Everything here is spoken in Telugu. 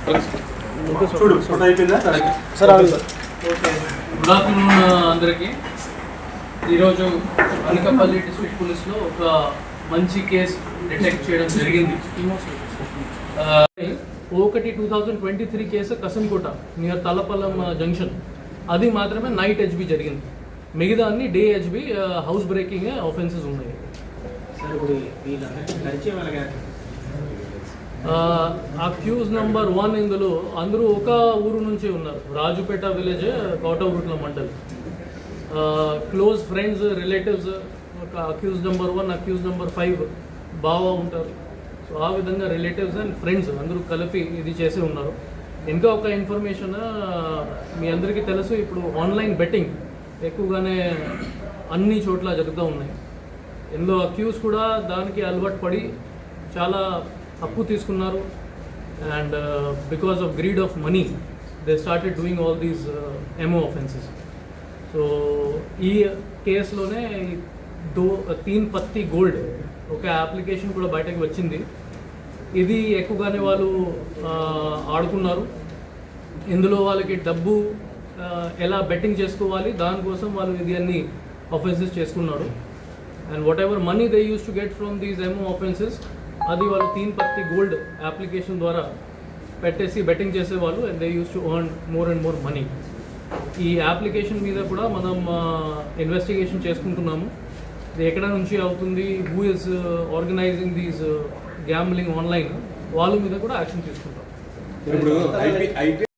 గుడ్ ఆఫ్టర్నూన్ అందరికీ. ఈరోజు అనకాపల్లి డిస్ట్రిక్ట్ పోలీస్లో ఒక మంచి కేసు డిటెక్ట్ చేయడం జరిగింది. 2023 case Kasankota near Talapallam junction. అది మాత్రమే నైట్ హెచ్బి జరిగింది. మిగతా అన్ని day HB house breaking offences ఉన్నాయి. అక్యూజ్ నెంబర్ 1 ఇందులో అందరూ ఒక ఊరు నుంచి ఉన్నారు. Rajupeta village, Kotagutla mandal. Close friends, relatives. ఒక అక్యూజ్ నెంబర్ 1, అక్యూజ్ నెంబర్ 5 బాగా ఉంటారు. సో ఆ విధంగా రిలేటివ్స్ అండ్ ఫ్రెండ్స్ అందరూ కలిపి ఇది చేసి ఉన్నారు. ఇంకా ఒక ఇన్ఫర్మేషన్, మీ అందరికీ తెలుసు, ఇప్పుడు ఆన్లైన్ బెట్టింగ్ ఎక్కువగానే అన్ని చోట్ల జరుగుతూ ఉన్నాయి. ఇందులో అక్యూజ్ కూడా దానికి అలవాటు పడి చాలా అప్పు తీసుకున్నారు. And because of greed of money they started doing all these MO offences. So ఈ కేసులోనే 3 పత్తి గోల్డ్ ఒక అప్లికేషన్ కూడా బయటకు వచ్చింది. ఇది ఎక్కువగానే వాళ్ళు ఆడుకున్నారు. ఇందులో వాళ్ళకి డబ్బు ఎలా బెట్టింగ్ చేసుకోవాలి దానికోసం వాళ్ళు ఇది అన్ని ఆఫెన్సెస్ చేసుకున్నారు. And whatever money they use to get from these MO offences అది వాళ్ళు 3 పత్తి గోల్డ్ అప్లికేషన్ ద్వారా పెట్టేసి బెట్టింగ్ చేసేవాళ్ళు. And they use to earn more and more money. ఈ అప్లికేషన్ మీద కూడా మనం ఇన్వెస్టిగేషన్ చేసుకుంటున్నాము. ఇది ఎక్కడ నుంచి అవుతుంది, who is organising these gambling online, వాళ్ళ మీద కూడా యాక్షన్ తీసుకుంటాం.